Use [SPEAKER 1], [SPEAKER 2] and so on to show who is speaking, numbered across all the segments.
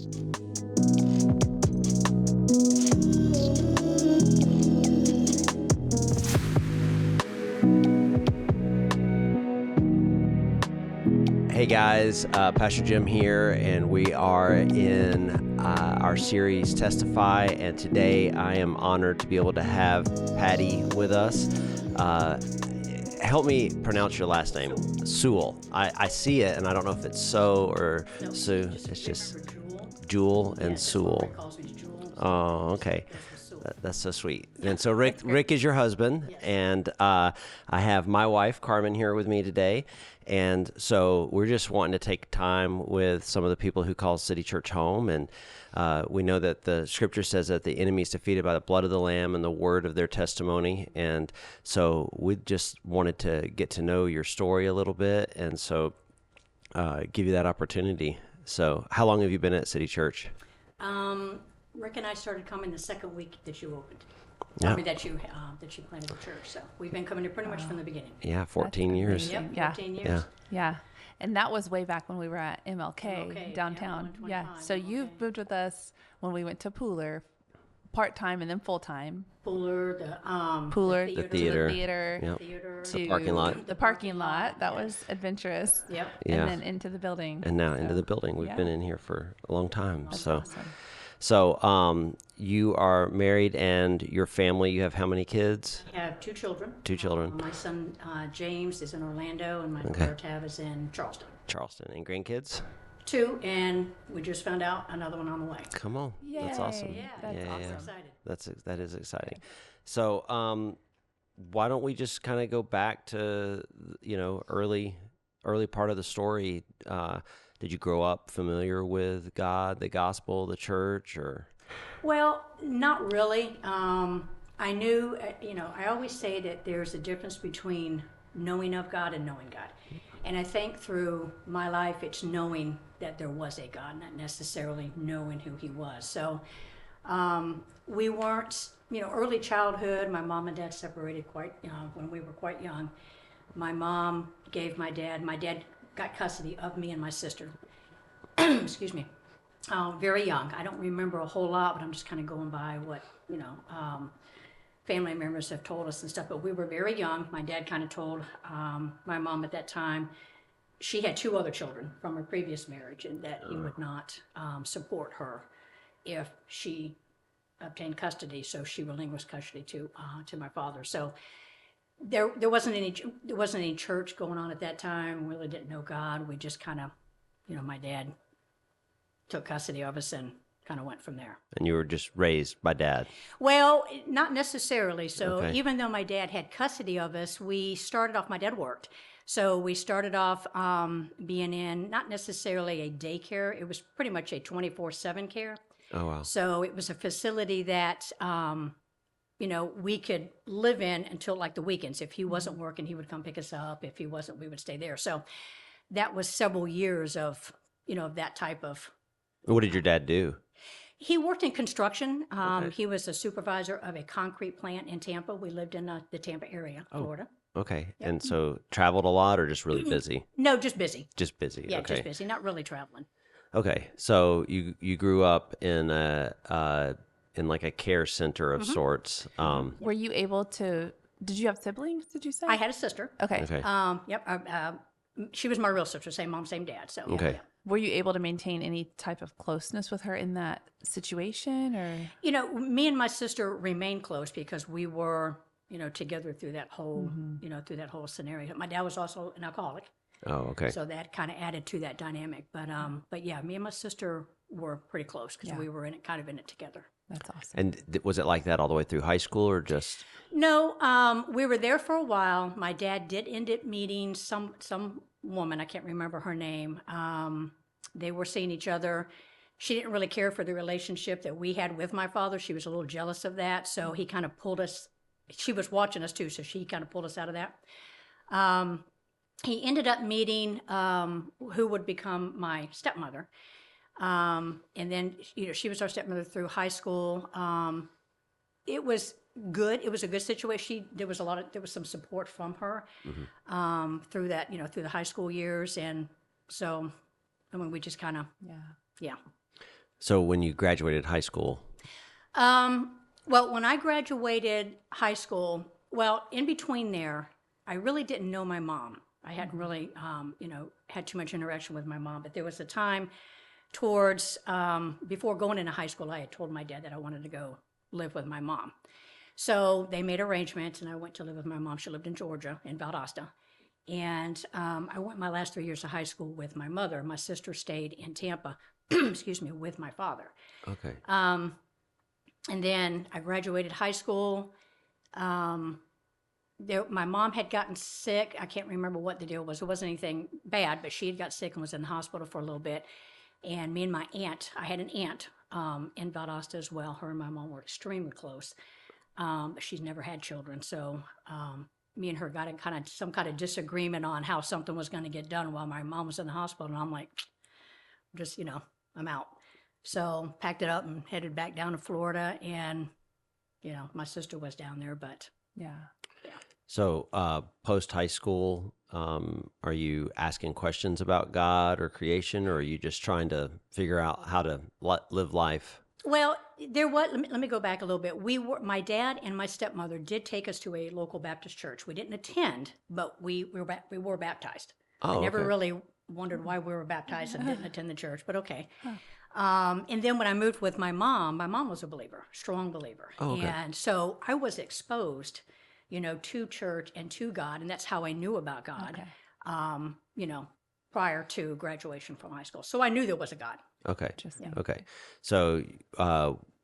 [SPEAKER 1] Hey guys, Pastor Jim here, and we are in our series Testify, and today I am honored to be able to have Patty with us. Help me pronounce your last name. Sewell. I see it, and I don't know if it's or Sue. It's just Jewel and Sewell. Oh, okay. That's so sweet. And so Rick is your husband, yes. And I have my wife, Carmen, here with me today. And so we're just wanting to take time with some of the people who call City Church home. And we know that the scripture says that the enemy is defeated by the blood of the Lamb and the word of their testimony. And so we just wanted to get to know your story a little bit. And so give you that opportunity. So how long have you been at City Church?
[SPEAKER 2] Rick and I started coming the second week that you opened.
[SPEAKER 1] Yeah.
[SPEAKER 2] I mean, that you planted the church. So we've been coming here pretty much from the beginning.
[SPEAKER 1] Yeah, 14 years.
[SPEAKER 2] Yep,
[SPEAKER 3] Yeah.
[SPEAKER 2] 14 years.
[SPEAKER 3] Yeah. And that was way back when we were at MLK downtown. Yeah. So you've moved with us when we went to Pooler, part-time and then full-time.
[SPEAKER 2] Pooler,
[SPEAKER 1] The theater.
[SPEAKER 3] Yep.
[SPEAKER 2] Theater.
[SPEAKER 1] The parking lot.
[SPEAKER 3] The parking lot. That was adventurous.
[SPEAKER 2] Yep.
[SPEAKER 1] Yeah.
[SPEAKER 3] And then into the building.
[SPEAKER 1] And now into the building. We've been in here for a long time.
[SPEAKER 3] That's
[SPEAKER 1] so
[SPEAKER 3] awesome.
[SPEAKER 1] So you are married, and your family, you have how many kids?
[SPEAKER 2] I have two children.
[SPEAKER 1] Two children.
[SPEAKER 2] My son, James, is in Orlando, and my daughter, Tav, is in Charleston.
[SPEAKER 1] And grandkids?
[SPEAKER 2] Two, and we just found out another one on the way.
[SPEAKER 1] Come on.
[SPEAKER 3] Yay.
[SPEAKER 1] That's awesome.
[SPEAKER 2] Yeah,
[SPEAKER 3] That's awesome.
[SPEAKER 2] Excited.
[SPEAKER 1] That is exciting. So why don't we just kind of go back to, early part of the story. Did you grow up familiar with God, the gospel, the church, or?
[SPEAKER 2] Well, not really. I knew, I always say that there's a difference between knowing of God and knowing God. And I think through my life, it's knowing that there was a God, not necessarily knowing who he was. So we weren't, early childhood, my mom and dad separated when we were quite young. My mom gave my dad got custody of me and my sister. Excuse me. Very young. I don't remember a whole lot, but I'm just kind of going by what, family members have told us and stuff. But we were very young. My dad kind of told my mom at that time she had two other children from her previous marriage, and that he would not support her if she obtained custody. So she relinquished custody to my father. So there wasn't any church going on at that time. We really didn't know God. We just kind of, my dad took custody of us and kind of went from there.
[SPEAKER 1] And you were just raised by dad?
[SPEAKER 2] Well, not necessarily. So
[SPEAKER 1] Okay.
[SPEAKER 2] Even though my dad had custody of us, my dad worked. So we started off being in not necessarily a daycare. It was pretty much a 24/7 care.
[SPEAKER 1] Oh, wow.
[SPEAKER 2] So it was a facility that we could live in until like the weekends. If he wasn't working, he would come pick us up. If he wasn't, we would stay there. So that was several years of, that type of.
[SPEAKER 1] What did your dad do?
[SPEAKER 2] He worked in construction.
[SPEAKER 1] Okay.
[SPEAKER 2] He was a supervisor of a concrete plant in Tampa. We lived in the Tampa area, Florida.
[SPEAKER 1] Okay. Yep. And so traveled a lot, or just really busy?
[SPEAKER 2] No, just busy.
[SPEAKER 1] Just busy.
[SPEAKER 2] Yeah,
[SPEAKER 1] okay.
[SPEAKER 2] just busy. Not really traveling.
[SPEAKER 1] Okay. So you grew up in like a care center of sorts.
[SPEAKER 3] Were you able to, did you have siblings, did you say?
[SPEAKER 2] I had a sister.
[SPEAKER 3] Okay.
[SPEAKER 2] Yep. She was my real sister, same mom, same dad. So
[SPEAKER 1] Okay.
[SPEAKER 2] Yeah.
[SPEAKER 3] Were you able to maintain any type of closeness with her in that situation, or?
[SPEAKER 2] Me and my sister remained close because we were, together through that whole, through that whole scenario. My dad was also an alcoholic.
[SPEAKER 1] Oh, okay.
[SPEAKER 2] So that kind of added to that dynamic. But yeah, me and my sister were pretty close because we were in it together.
[SPEAKER 3] That's awesome.
[SPEAKER 1] And was it like that all the way through high school, or just?
[SPEAKER 2] No, we were there for a while. My dad did end up meeting some woman, I can't remember her name. They were seeing each other. She didn't really care for the relationship that we had with my father. She was a little jealous of that, so he kind of pulled us. She was watching us too, so she kind of pulled us out of that. He ended up meeting who would become my stepmother. And then, she was our stepmother through high school. It was good. It was a good situation. There was some support from her through that, through the high school years. And so, we just kind of, yeah.
[SPEAKER 1] So when you graduated high school,
[SPEAKER 2] Well, when I graduated high school, well, in between there, I really didn't know my mom. I hadn't really, had too much interaction with my mom. But there was a time towards, before going into high school, I had told my dad that I wanted to go live with my mom. So they made arrangements, and I went to live with my mom. She lived in Georgia, in Valdosta. And I went my last 3 years of high school with my mother. My sister stayed in Tampa, excuse me, with my father.
[SPEAKER 1] okay.
[SPEAKER 2] And then I graduated high school. My mom had gotten sick. I can't remember what the deal was. It wasn't anything bad, but she had got sick and was in the hospital for a little bit. And me and my aunt, I had an aunt in Valdosta as well. Her and my mom were extremely close. But she's never had children. So me and her got in some kind of disagreement on how something was going to get done while my mom was in the hospital. And I'm like, just, I'm out. So packed it up and headed back down to Florida. And, my sister was down there, but
[SPEAKER 3] Yeah.
[SPEAKER 1] So post high school, are you asking questions about God or creation, or are you just trying to figure out how to live life?
[SPEAKER 2] well, let me go back a little bit. My dad and my stepmother did take us to a local Baptist church. We didn't attend, but we were baptized.
[SPEAKER 1] Oh,
[SPEAKER 2] I never
[SPEAKER 1] okay.
[SPEAKER 2] really wondered why we were baptized and didn't attend the church, but okay. And then when I moved with my mom was a believer, strong believer.
[SPEAKER 1] Oh, okay.
[SPEAKER 2] And so I was exposed, to church and to God, and that's how I knew about God,
[SPEAKER 3] Okay.
[SPEAKER 2] prior to graduation from high school. So I knew there was a God.
[SPEAKER 1] Okay.
[SPEAKER 3] Interesting.
[SPEAKER 1] Okay. So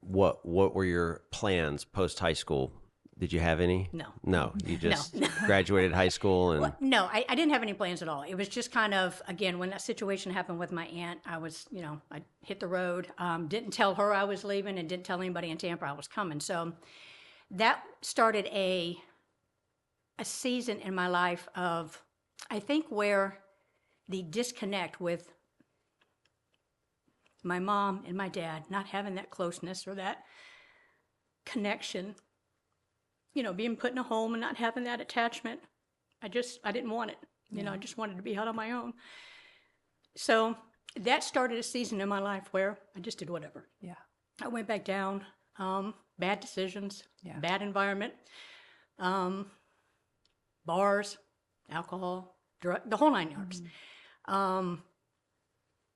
[SPEAKER 1] what were your plans post high school? Did you have any?
[SPEAKER 2] No.
[SPEAKER 1] No, you just
[SPEAKER 2] No.
[SPEAKER 1] graduated high school and
[SPEAKER 2] Well, no, I didn't have any plans at all. It was just kind of, again, when that situation happened with my aunt, I was, I hit the road, didn't tell her I was leaving and didn't tell anybody in Tampa I was coming. So that started a season in my life of, I think, where the disconnect with my mom and my dad, not having that closeness or that connection, being put in a home and not having that attachment, I didn't want it. I just wanted to be out on my own. So that started a season in my life where I just did whatever.
[SPEAKER 3] Yeah.
[SPEAKER 2] I went back down, bad decisions,
[SPEAKER 3] Yeah.
[SPEAKER 2] bad environment, bars, alcohol, drug, the whole 9 yards.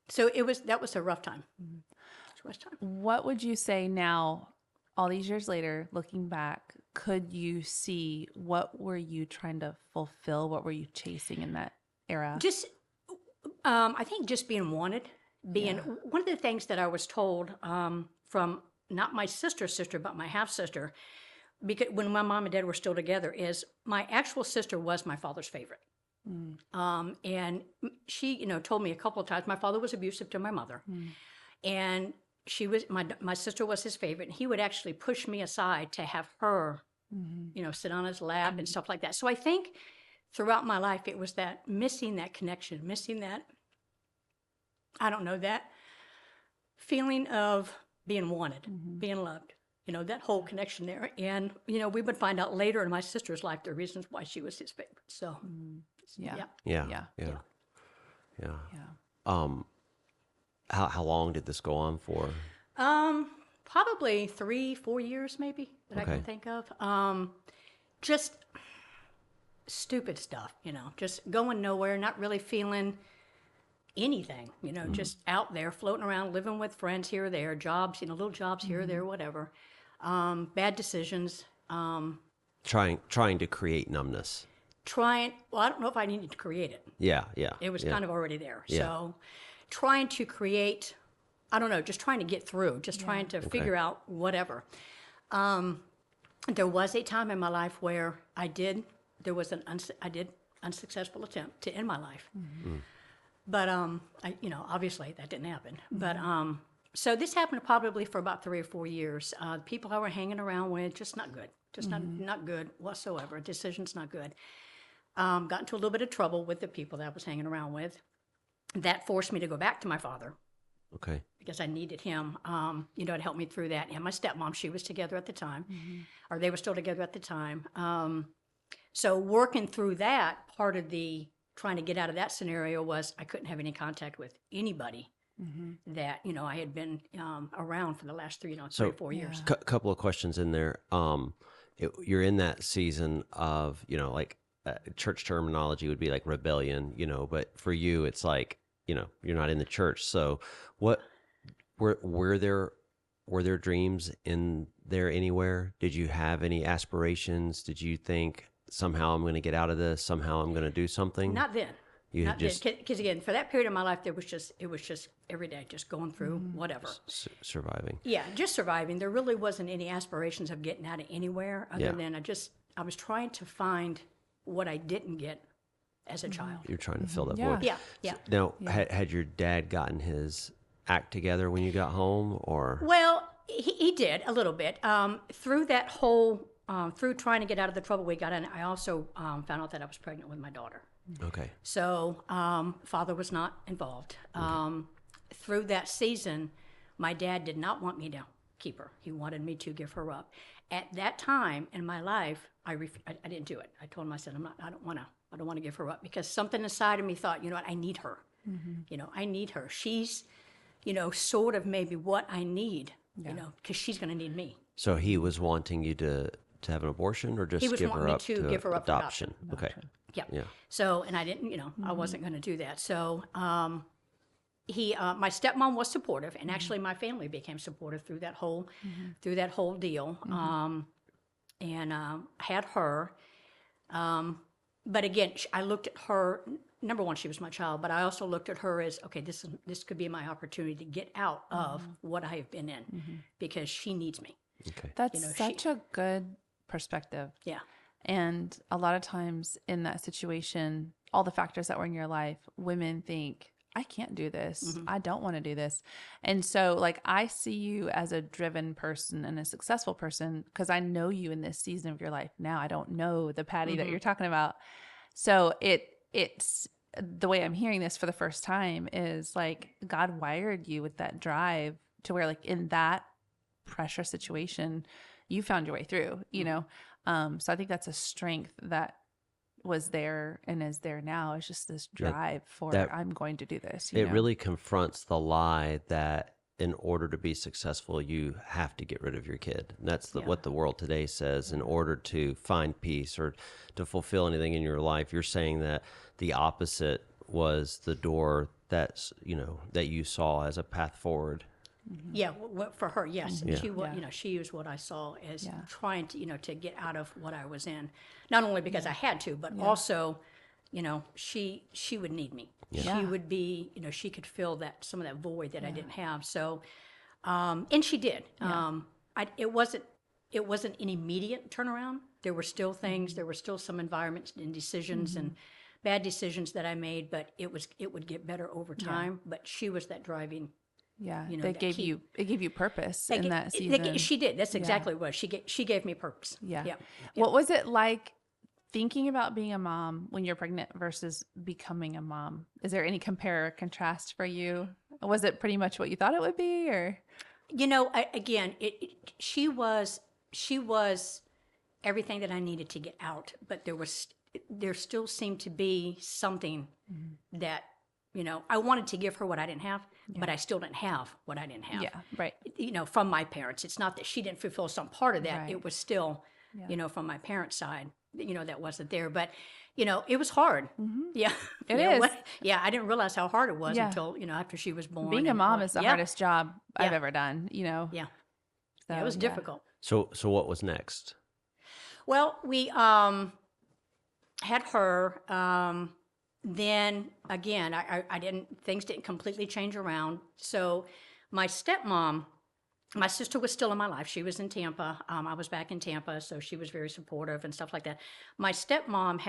[SPEAKER 2] So that was a rough time. It was a rough time.
[SPEAKER 3] What would you say now, all these years later, looking back, could you see what were you trying to fulfill? What were you chasing in that era?
[SPEAKER 2] Just, I think just being wanted, one of the things that I was told from not my sister's sister, but my half sister, because when my mom and dad were still together, is my actual sister was my father's favorite. And she, told me a couple of times, my father was abusive to my mother, and she was, my sister was his favorite, and he would actually push me aside to have her, sit on his lap and stuff like that. So I think throughout my life, it was that missing that connection, missing that, I don't know, that feeling of being wanted, being loved, that whole connection there. And, we would find out later in my sister's life the reasons why she was his favorite. So,
[SPEAKER 3] Yeah.
[SPEAKER 1] Yeah.
[SPEAKER 3] Yeah.
[SPEAKER 1] How long did this go on for?
[SPEAKER 2] Probably 3-4 years maybe that I
[SPEAKER 1] Okay.
[SPEAKER 2] can think of. Just stupid stuff, just going nowhere, not really feeling anything, just out there floating around, living with friends here or there, jobs, little jobs here or there, whatever. Bad decisions.
[SPEAKER 1] Trying to create numbness.
[SPEAKER 2] Well, I don't know if I needed to create it.
[SPEAKER 1] Yeah.
[SPEAKER 2] It was kind of already there.
[SPEAKER 1] Yeah.
[SPEAKER 2] So trying to create, I don't know, just trying to get through, just trying to figure out whatever. There was a time in my life where I did unsuccessful attempt to end my life. But, obviously that didn't happen. But, so this happened probably for about 3 or 4 years. People I were hanging around with, just not good. Just not good whatsoever. Decisions not good. Got into a little bit of trouble with the people that I was hanging around with. That forced me to go back to my father
[SPEAKER 1] Okay.
[SPEAKER 2] because I needed him, to help me through that. And my stepmom, she was together at the time, or they were still together at the time. So working through that, part of the trying to get out of that scenario was I couldn't have any contact with anybody that, I had been around for the last 3
[SPEAKER 1] So,
[SPEAKER 2] or 4 years.
[SPEAKER 1] Couple of questions in there. You're in that season of, like church terminology would be like rebellion, but for you, it's like, you're not in the church. So what were there dreams in there anywhere? Did you have any aspirations? Did you think somehow I'm going to get out of this? Somehow I'm going to do something?
[SPEAKER 2] Not then.
[SPEAKER 1] You
[SPEAKER 2] Not
[SPEAKER 1] had just
[SPEAKER 2] because again, for that period of my life, it was just every day, just going through whatever.
[SPEAKER 1] surviving.
[SPEAKER 2] Yeah, just surviving. There really wasn't any aspirations of getting out of anywhere other than I was trying to find what I didn't get as a child.
[SPEAKER 1] You're trying to fill that
[SPEAKER 3] Yeah.
[SPEAKER 1] void.
[SPEAKER 2] Yeah, yeah.
[SPEAKER 1] Now, had your dad gotten his act together when you got home, or?
[SPEAKER 2] Well, he did a little bit. Through that whole, through trying to get out of the trouble we got in, I also found out that I was pregnant with my daughter.
[SPEAKER 1] Okay.
[SPEAKER 2] So father was not involved. Through that season, my dad did not want me to keep her. He wanted me to give her up. At that time in my life, I didn't do it. I told him, I said, I don't want to give her up, because something inside of me thought, what, I need her. I need her. She's, sort of maybe what I need, because she's going to need me.
[SPEAKER 1] So he was wanting you to have an abortion, or just
[SPEAKER 2] He was
[SPEAKER 1] give
[SPEAKER 2] wanting
[SPEAKER 1] her
[SPEAKER 2] me
[SPEAKER 1] up
[SPEAKER 2] to give her up for
[SPEAKER 1] adoption? Okay.
[SPEAKER 2] Yeah.
[SPEAKER 1] Yeah.
[SPEAKER 2] So, and I didn't, I wasn't going to do that. So, my stepmom was supportive, and actually my family became supportive through that whole deal. And had her. But again, I looked at her. Number one, she was my child, but I also looked at her as, okay, this could be my opportunity to get out of what I have been in, because she needs me.
[SPEAKER 1] Okay.
[SPEAKER 3] That's such a good perspective.
[SPEAKER 2] Yeah.
[SPEAKER 3] And a lot of times in that situation, all the factors that were in your life, women think, I can't do this. I don't want to do this. And so like, I see you as a driven person and a successful person because I know you in this season of your life. Now I don't know the Patty that you're talking about. So it's the way I'm hearing this for the first time is like God wired you with that drive to where like in that pressure situation, you found your way through, so I think that's a strength that was there and is there now. It's just this drive for I'm going to do this.
[SPEAKER 1] It really confronts the lie that in order to be successful, you have to get rid of your kid. And that's what the world today says. In order to find peace or to fulfill anything in your life, you're saying that the opposite was the door that's, that you saw as a path forward.
[SPEAKER 2] Yeah, for her, yes.
[SPEAKER 1] Yeah.
[SPEAKER 2] She was, she used what I saw as trying to, to get out of what I was in. Not only because I had to, but also, she would need me.
[SPEAKER 3] Yeah.
[SPEAKER 2] She would be, she could fill some of that void that I didn't have. So, and she did. It wasn't an immediate turnaround. There were still things. There were still some environments and decisions and bad decisions that I made, but it would get better over time. But she was that driving.
[SPEAKER 3] Yeah, it gave you purpose in that season.
[SPEAKER 2] She did. That's exactly what she gave me purpose.
[SPEAKER 3] Yeah. What was it like thinking about being a mom when you're pregnant versus becoming a mom? Is there any compare or contrast for you? Was it pretty much what you thought it would be, or?
[SPEAKER 2] She was everything that I needed to get out, but there still seemed to be something that. I wanted to give her what I didn't have, but I still didn't have what I didn't have.
[SPEAKER 3] Yeah, right.
[SPEAKER 2] From my parents. It's not that she didn't fulfill some part of that.
[SPEAKER 3] Right.
[SPEAKER 2] It was still, from my parents' side, that wasn't there. But, it was hard. Yeah.
[SPEAKER 3] It is.
[SPEAKER 2] I didn't realize how hard it was until, after she was born.
[SPEAKER 3] Being a mom is the hardest job I've ever done,
[SPEAKER 2] Yeah.
[SPEAKER 3] So,
[SPEAKER 2] it was difficult.
[SPEAKER 1] So what was next?
[SPEAKER 2] Well, we had her. Then again, things didn't completely change around. So my stepmom, my sister was still in my life. She was in Tampa. I was back in Tampa, so she was very supportive and stuff like that. My stepmom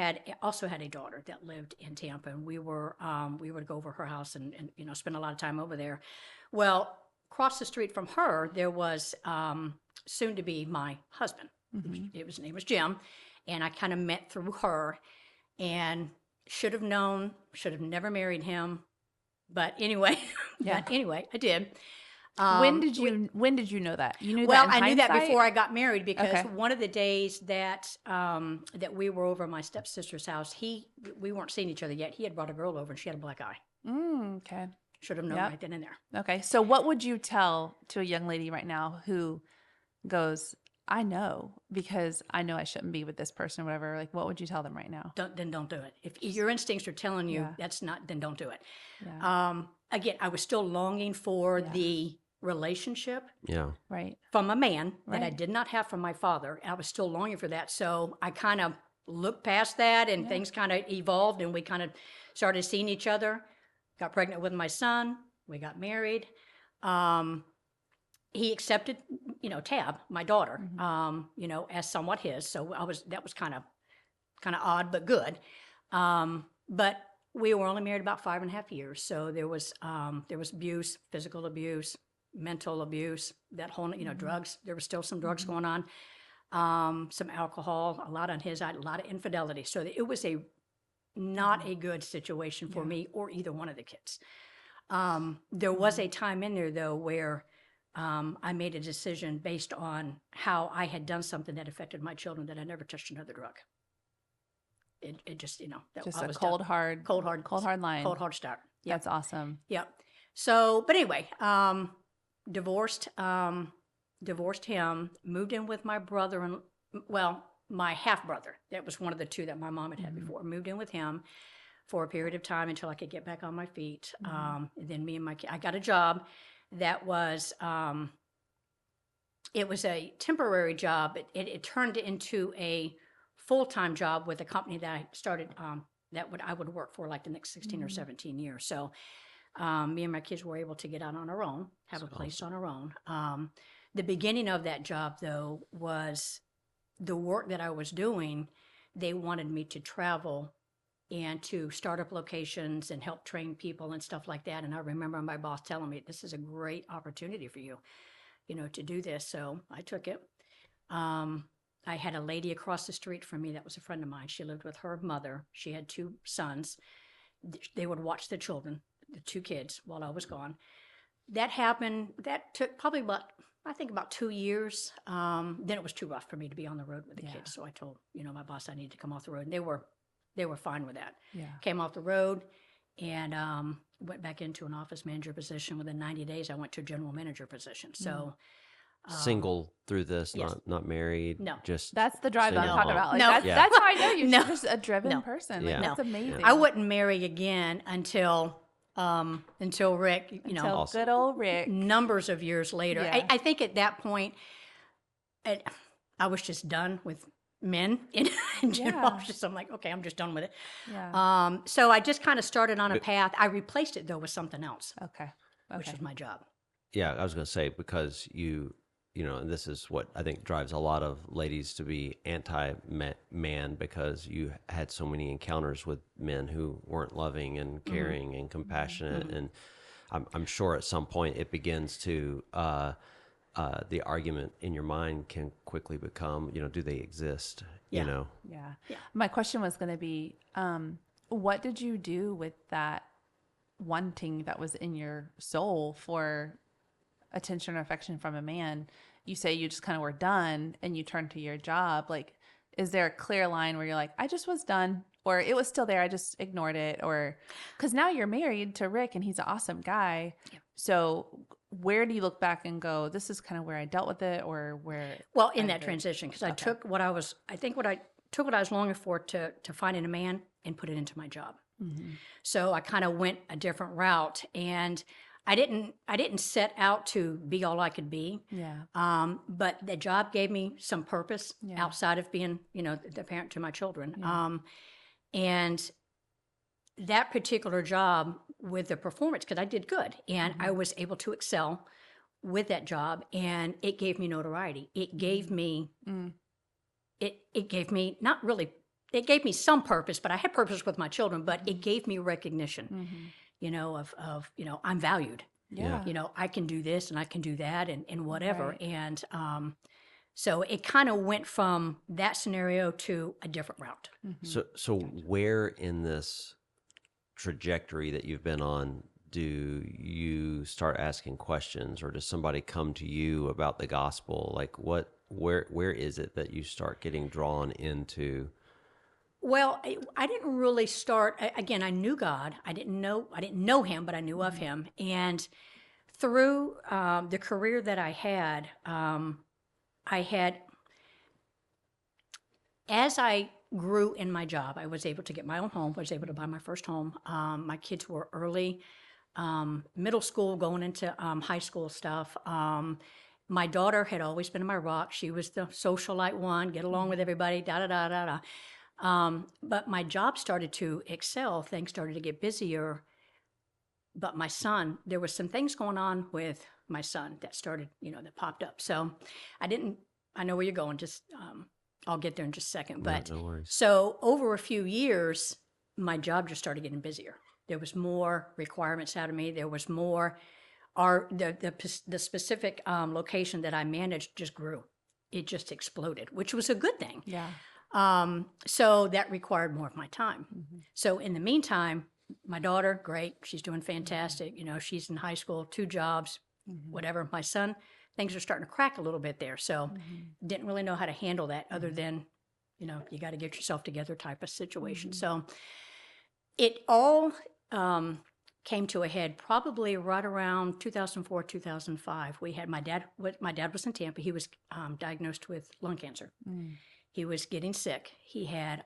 [SPEAKER 2] also had a daughter that lived in Tampa, and we would go over her house and spend a lot of time over there. Well, across the street from her, there was soon to be my husband. His name was Jim, and I kind of met through her, and should have never married him, but anyway, I did.
[SPEAKER 3] When did you know that? You knew
[SPEAKER 2] well,
[SPEAKER 3] that in
[SPEAKER 2] I knew that
[SPEAKER 3] hindsight?
[SPEAKER 2] before I got married, because one of the days that we were over at my stepsister's house, we weren't seeing each other yet. He had brought a girl over, and she had a black eye.
[SPEAKER 3] Okay.
[SPEAKER 2] Should have known
[SPEAKER 3] Yep.
[SPEAKER 2] right then and there.
[SPEAKER 3] Okay. So what would you tell to a young lady right now who goes, I know because I know I shouldn't be with this person or whatever? Like, what would you tell them right now?
[SPEAKER 2] Then don't do it. If your instincts are telling you
[SPEAKER 3] Yeah.
[SPEAKER 2] that's not, then don't do it.
[SPEAKER 3] Yeah.
[SPEAKER 2] Again, I was still longing for
[SPEAKER 3] Yeah.
[SPEAKER 2] the relationship
[SPEAKER 1] Yeah.
[SPEAKER 3] Right.
[SPEAKER 2] from a man that I
[SPEAKER 3] Right.
[SPEAKER 2] did not have from my father. I was still longing for that. So I kind of looked past that, and things kind of evolved, and we kind of started seeing each other. Got pregnant with my son. We got married. He accepted, Tab, my daughter, as somewhat his. So that was kind of odd, but good. But we were only married about 5.5 years. So there was abuse, physical abuse, mental abuse, that whole, drugs. There was still some drugs going on, some alcohol, a lot on his side, a lot of infidelity. So it was not a good situation for me or either one of the kids. There was a time in there, though, where I made a decision based on how I had done something that affected my children, that I never touched another drug. It just, that
[SPEAKER 3] Just
[SPEAKER 2] I
[SPEAKER 3] a
[SPEAKER 2] was
[SPEAKER 3] cold,
[SPEAKER 2] done.
[SPEAKER 3] hard
[SPEAKER 2] Cold hard
[SPEAKER 3] line.
[SPEAKER 2] Cold hard start. Yep.
[SPEAKER 3] That's awesome.
[SPEAKER 2] Yep. So, but anyway, divorced him, moved in with my brother, and my half brother. That was one of the two that my mom had before. Moved in with him for a period of time until I could get back on my feet. And then I got a job that was, it was a temporary job. It turned into a full-time job with a company that I started, I would work for like the next 16 or 17 years. So me and my kids were able to get out on our own, have a place on our own. The beginning of that job, though, was the work that I was doing. They wanted me to travel and to start up locations and help train people and stuff like that. And I remember my boss telling me, this is a great opportunity for you, to do this. So I took it. I had a lady across the street from me that was a friend of mine. She lived with her mother. She had 2 sons. They would watch the children, the 2 kids, while I was gone. That happened. That took probably about 2 years. Then it was too rough for me to be on the road with the kids. So I told, my boss I needed to come off the road. And they were fine with that.
[SPEAKER 3] Yeah.
[SPEAKER 2] Came off the road and went back into an office manager position. Within 90 days, I went to a general manager position. So
[SPEAKER 1] Single through this,
[SPEAKER 2] yes.
[SPEAKER 1] not married.
[SPEAKER 2] No.
[SPEAKER 1] Just
[SPEAKER 3] That's the drive that I'm
[SPEAKER 1] single
[SPEAKER 3] talking
[SPEAKER 1] mom.
[SPEAKER 3] about. Like,
[SPEAKER 2] No.
[SPEAKER 3] that's how I know you're
[SPEAKER 2] No.
[SPEAKER 3] just a driven
[SPEAKER 2] No.
[SPEAKER 3] person. Like,
[SPEAKER 1] Yeah.
[SPEAKER 3] that's amazing.
[SPEAKER 2] I wouldn't marry again until Rick,
[SPEAKER 3] Until
[SPEAKER 1] Awesome.
[SPEAKER 3] good old Rick.
[SPEAKER 2] numbers of years later.
[SPEAKER 3] Yeah.
[SPEAKER 2] I think at that point, I was just done with men in general.
[SPEAKER 3] Yeah.
[SPEAKER 2] I'm like, okay, I'm just done with it.
[SPEAKER 3] Yeah.
[SPEAKER 2] So I just kind of started on a path. I replaced it, though, with something else,
[SPEAKER 3] Okay.
[SPEAKER 2] which was my job.
[SPEAKER 1] Yeah, I was going to say, because and this is what I think drives a lot of ladies to be anti-man, because you had so many encounters with men who weren't loving and caring and compassionate. And I'm sure at some point it begins to, the argument in your mind can quickly become, do they exist?
[SPEAKER 2] Yeah.
[SPEAKER 3] Yeah.
[SPEAKER 2] Yeah.
[SPEAKER 3] My question was going to be, what did you do with that wanting that was in your soul for attention or affection from a man? You say you just kind of were done and you turned to your job. Like, is there a clear line where you're like, I just was done, or it was still there, I just ignored it? Or because now you're married to Rick and he's an awesome guy. Yeah. So where do you look back and go, this is kind of where I dealt with it, or where?
[SPEAKER 2] Well, in that transition, because I took what I was longing for to finding a man and put it into my job. So I kind of went a different route, and I didn't set out to be all I could be.
[SPEAKER 3] Yeah.
[SPEAKER 2] But the job gave me some purpose outside of being, the parent to my children.
[SPEAKER 3] Yeah.
[SPEAKER 2] And that particular job with the performance, because I did good, and I was able to excel with that job, and it gave me notoriety. It gave me, it gave me not really. It gave me some purpose, but I had purpose with my children. But it gave me recognition. Of I'm valued.
[SPEAKER 3] Yeah.
[SPEAKER 2] I can do this and I can do that and whatever.
[SPEAKER 3] Right.
[SPEAKER 2] And so it kind of went from that scenario to a different route.
[SPEAKER 1] So where in this trajectory that you've been on do you start asking questions, or does somebody come to you about the gospel? Like where is it that you start getting drawn into
[SPEAKER 2] Well, I didn't really start. Again, I knew God. I didn't know Him, but I knew of Him. And through the career that I had, as I grew in my job, I was able to get my own home. I was able to buy my first home. My kids were early, middle school, going into high school stuff. My daughter had always been my rock. She was the socialite one, get along with everybody, da da da da da. But my job started to excel. Things started to get busier. But my son, there was some things going on with my son that started, that popped up. So I know where you're going. Just, I'll get there in just a second. But
[SPEAKER 1] no worries.
[SPEAKER 2] so over a few years, my job just started getting busier. There was more requirements out of me. There was more. The specific location that I managed just grew. It just exploded, which was a good thing.
[SPEAKER 3] Yeah.
[SPEAKER 2] So that required more of my time. So in the meantime, my daughter, great. She's doing fantastic. She's in high school, 2 jobs, whatever. My son, things are starting to crack a little bit there. So didn't really know how to handle that other than, you got to get yourself together type of situation. So it all came to a head probably right around 2004, 2005. We had my dad was in Tampa. He was diagnosed with lung cancer. He was getting sick. He had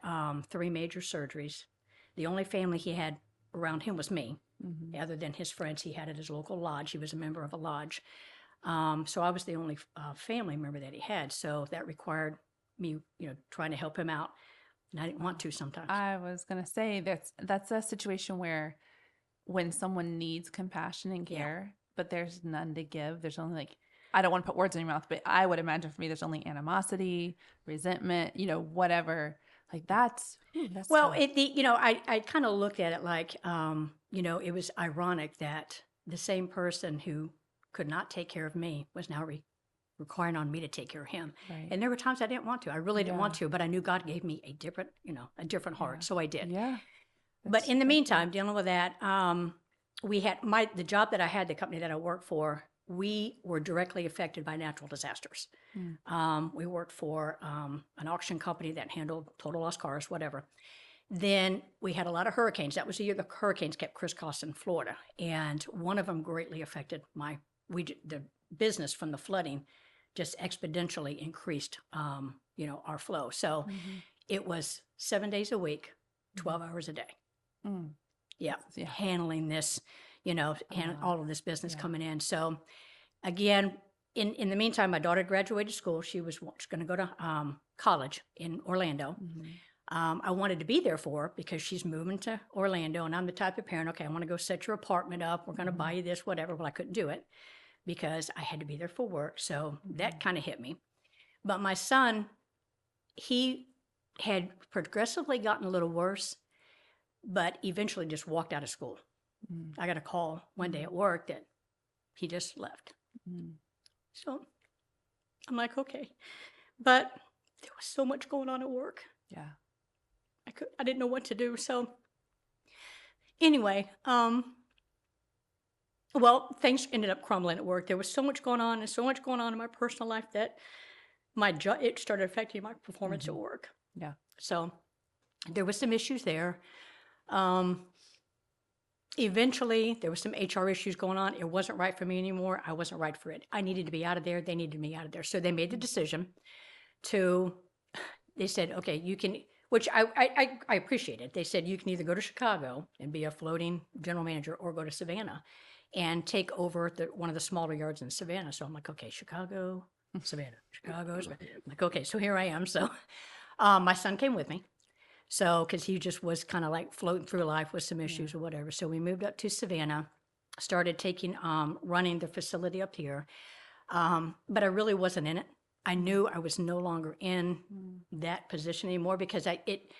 [SPEAKER 2] 3 major surgeries. The only family he had around him was me. Other than his friends, he had at his local lodge. He was a member of a lodge. So I was the only family member that he had. So that required me, trying to help him out. And I didn't want to sometimes.
[SPEAKER 3] I was going to say that's a situation where when someone needs compassion and care, but there's none to give, there's only I don't want to put words in your mouth, but I would imagine for me, there's only animosity, resentment, whatever. That's
[SPEAKER 2] well,
[SPEAKER 3] tough.
[SPEAKER 2] I kind of looked at it like, it was ironic that the same person who could not take care of me was now requiring on me to take care of him.
[SPEAKER 3] Right.
[SPEAKER 2] And there were times I didn't want to. I really didn't want to, but I knew God gave me a different heart, so I did.
[SPEAKER 3] Yeah.
[SPEAKER 2] But in the meantime, dealing with that, we had the job that I had, the company that I worked for, we were directly affected by natural disasters. We worked for an auction company that handled total loss cars, whatever. Then we had a lot of hurricanes. That was the year the hurricanes kept crisscrossing Florida. And one of them greatly affected the business from the flooding, just exponentially increased, our flow. So it was 7 days a week, 12 hours a day. Yeah. Handling this, and all of this business coming in. So again, in the meantime, my daughter graduated school. She was going to go to college in Orlando. I wanted to be there for her because she's moving to Orlando, and I'm the type of parent, okay, I want to go set your apartment up. We're going to buy you this, whatever. Well, I couldn't do it because I had to be there for work. So that kind of hit me. But my son, he had progressively gotten a little worse, but eventually just walked out of school. I got a call one day at work that he just left. So I'm like, okay. But there was so much going on at work.
[SPEAKER 3] Yeah.
[SPEAKER 2] I didn't know what to do. So anyway, things ended up crumbling at work. There was so much going on and so much going on in my personal life that it started affecting my performance at work.
[SPEAKER 3] Yeah.
[SPEAKER 2] So there was some issues there. Eventually, there was some HR issues going on. It wasn't right for me anymore. I wasn't right for it. I needed to be out of there. They needed me out of there. So they made the decision they said, okay, you can, which I appreciated. They said, you can either go to Chicago and be a floating general manager or go to Savannah and take over one of the smaller yards in Savannah. So I'm like, okay, Chicago, Savannah. I'm like, okay, so here I am. So my son came with me. So, because he just was kind of like floating through life with some issues or whatever. So we moved up to Savannah, started running the facility up here. But I really wasn't in it. I knew I was no longer in that position anymore because it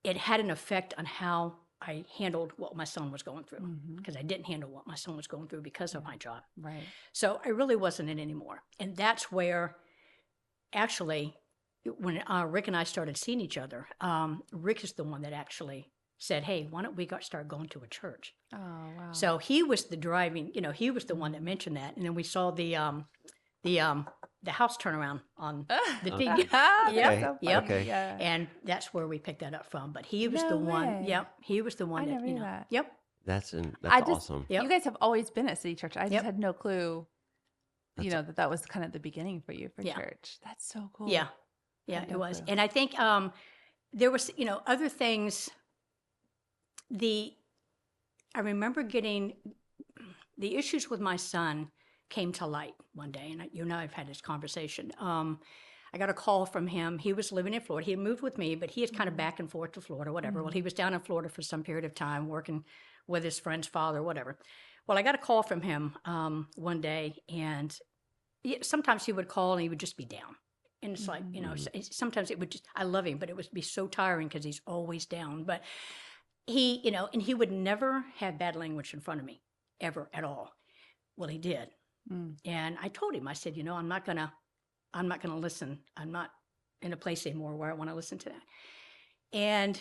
[SPEAKER 2] had an effect on how I handled what my son was going through, because I didn't handle what my son was going through because of my job.
[SPEAKER 3] Right.
[SPEAKER 2] So I really wasn't in it anymore. And that's where, actually, when Rick and I started seeing each other, Rick is the one that actually said, hey, why don't we start going to a church?
[SPEAKER 3] Oh, wow.
[SPEAKER 2] So he was the driving, he was the one that mentioned that. And then we saw the the house turnaround on the TV.
[SPEAKER 3] Yep.
[SPEAKER 2] Yep.
[SPEAKER 1] Okay.
[SPEAKER 3] Yeah.
[SPEAKER 2] And that's where we picked that up from. But he was
[SPEAKER 3] No
[SPEAKER 2] the one.
[SPEAKER 3] way.
[SPEAKER 2] Yep. He was the one
[SPEAKER 3] I
[SPEAKER 2] that,
[SPEAKER 3] never knew that.
[SPEAKER 2] Yep.
[SPEAKER 1] That's
[SPEAKER 3] I just,
[SPEAKER 1] awesome.
[SPEAKER 2] Yep.
[SPEAKER 3] You guys have always been at City Church. I just
[SPEAKER 2] Yep.
[SPEAKER 3] had no clue,
[SPEAKER 1] That's-
[SPEAKER 3] that was kind of the beginning for you for
[SPEAKER 2] Yeah.
[SPEAKER 3] church. That's so cool.
[SPEAKER 2] Yeah. Yeah,
[SPEAKER 3] had
[SPEAKER 2] it
[SPEAKER 3] no
[SPEAKER 2] was.
[SPEAKER 3] clue.
[SPEAKER 2] And I think there was, other things. I remember getting the issues with my son came to light one day, and you and I have had this conversation. I got a call from him. He was living in Florida. He had moved with me, but he is kind of back and forth to Florida, whatever. Well, he was down in Florida for some period of time working with his friend's father, whatever. Well, I got a call from him one day, and sometimes he would call and he would just be down. And it's like, sometimes it would just, I love him, but it would be so tiring because he's always down. But he, and he would never have bad language in front of me, ever, at all. Well, he did. And I told him, I said, I'm not gonna listen. I'm not in a place anymore where I want to listen to that. And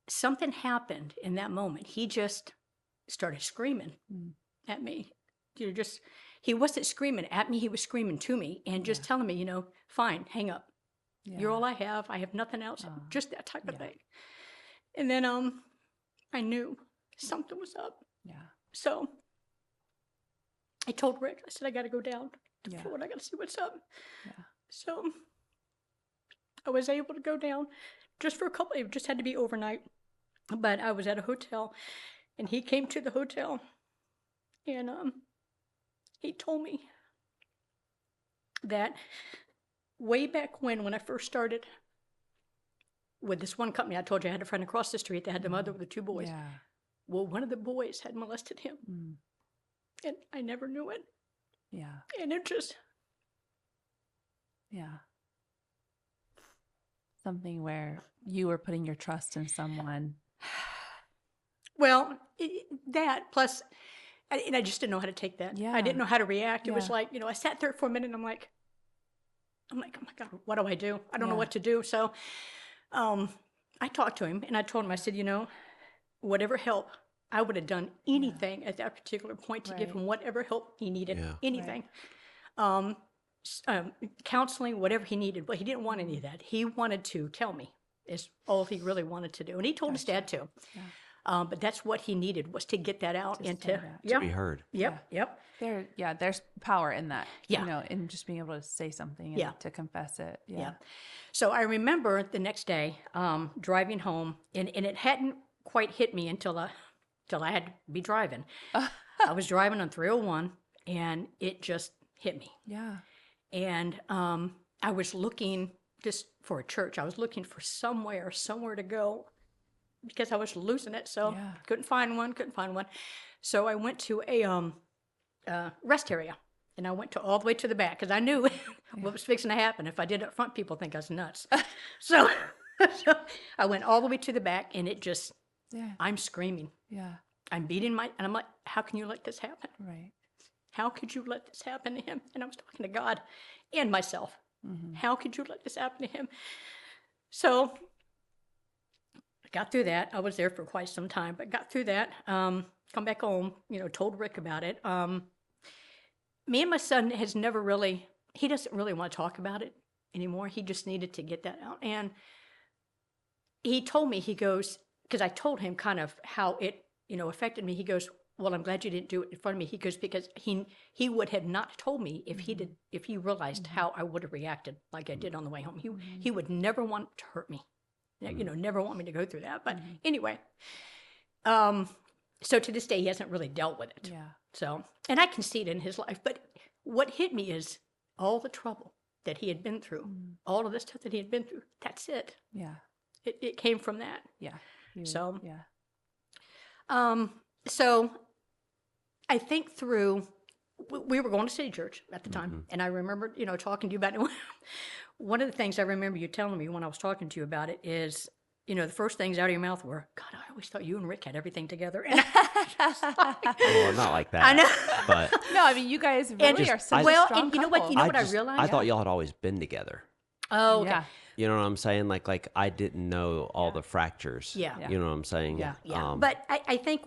[SPEAKER 2] something happened in that moment. He just started screaming at me. He wasn't screaming at me. He was screaming to me and just telling me, fine, hang up.
[SPEAKER 3] Yeah.
[SPEAKER 2] You're all I have. I have nothing else. Just that type of thing. And then I knew something was up.
[SPEAKER 3] Yeah.
[SPEAKER 2] So I told Rick, I said, I got to go down to Florida. I got to see what's up.
[SPEAKER 3] Yeah.
[SPEAKER 2] So I was able to go down just for a couple, it just had to be overnight. But I was at a hotel, and he came to the hotel, and he told me that way back when I first started with this one company, I told you I had a friend across the street that had the mother with the two boys.
[SPEAKER 3] Yeah.
[SPEAKER 2] Well, one of the boys had molested him, and I never knew it.
[SPEAKER 3] Yeah.
[SPEAKER 2] And it just,
[SPEAKER 3] something where you were putting your trust in someone.
[SPEAKER 2] well, that plus, and I just didn't know how to take that.
[SPEAKER 3] Yeah.
[SPEAKER 2] I didn't know how to react. It was
[SPEAKER 3] Yeah.
[SPEAKER 2] like, I sat there for a minute, and I'm like, oh my God, what do I do? I don't know
[SPEAKER 3] Yeah.
[SPEAKER 2] what to do. So I talked to him, and I told him, I said, whatever help, I would have done anything at that particular point to give
[SPEAKER 3] Right.
[SPEAKER 2] him whatever help he needed,
[SPEAKER 1] Yeah.
[SPEAKER 2] anything. Counseling, whatever he needed. But he didn't want any of that. He wanted to tell me is all he really wanted to do. And he told his dad too.
[SPEAKER 3] Yeah.
[SPEAKER 2] But that's what he needed, was to get that out
[SPEAKER 3] Just
[SPEAKER 2] and
[SPEAKER 3] say
[SPEAKER 2] to,
[SPEAKER 3] that.
[SPEAKER 1] To be heard.
[SPEAKER 2] Yep.
[SPEAKER 3] There's power in that.
[SPEAKER 2] Yeah.
[SPEAKER 3] In just being able to say something and
[SPEAKER 2] Yeah.
[SPEAKER 3] to confess it. Yeah.
[SPEAKER 2] Yeah. So I remember the next day driving home, and it hadn't quite hit me until I had to be driving. I was driving on 301, and it just hit me.
[SPEAKER 3] Yeah.
[SPEAKER 2] And I was looking just for a church. I was looking for somewhere to go because I was losing it. So
[SPEAKER 3] Yeah.
[SPEAKER 2] couldn't find one. So I went to a rest area, and I went all the way to the back because I knew what was fixing to happen. If I did up front, people think I was nuts. so I went all the way to the back, and it just, I'm screaming.
[SPEAKER 3] Yeah.
[SPEAKER 2] I'm beating and I'm like, how can you let this happen?
[SPEAKER 3] Right.
[SPEAKER 2] How could you let this happen to him? And I was talking to God and myself. How could you let this happen to him? So I got through that. I was there for quite some time, but got through that. Come back home, told Rick about it. Me and my son he doesn't really want to talk about it anymore. He just needed to get that out. And he told me, he goes, because I told him kind of how it, affected me. He goes, well, I'm glad you didn't do it in front of me. He goes, because he would have not told me if he realized how I would have reacted like I did on the way home. He would never want to hurt me, never want me to go through that. But anyway, so to this day, he hasn't really dealt with it.
[SPEAKER 3] Yeah.
[SPEAKER 2] So, and I can see it in his life. But what hit me is all the trouble that he had been through, all of the stuff that he had been through. That's it.
[SPEAKER 3] Yeah.
[SPEAKER 2] It came from that.
[SPEAKER 3] Yeah.
[SPEAKER 2] So,
[SPEAKER 3] yeah.
[SPEAKER 2] So I think we were going to City Church at the time, and I remember, talking to you about it. One of the things I remember you telling me when I was talking to you about it is, the first things out of your mouth were, God, I always thought you and Rick had everything together. And
[SPEAKER 1] Well, not like that.
[SPEAKER 2] I know.
[SPEAKER 1] But
[SPEAKER 3] No, I mean, you guys really are such a strong
[SPEAKER 2] and you know what?
[SPEAKER 3] couple.
[SPEAKER 2] You know what I realized?
[SPEAKER 1] I thought y'all had always been together.
[SPEAKER 2] Oh, okay.
[SPEAKER 3] Yeah.
[SPEAKER 1] You know what I'm saying? Like I didn't know all the fractures.
[SPEAKER 2] Yeah.
[SPEAKER 1] You know what I'm saying?
[SPEAKER 3] Yeah.
[SPEAKER 2] Yeah. But I think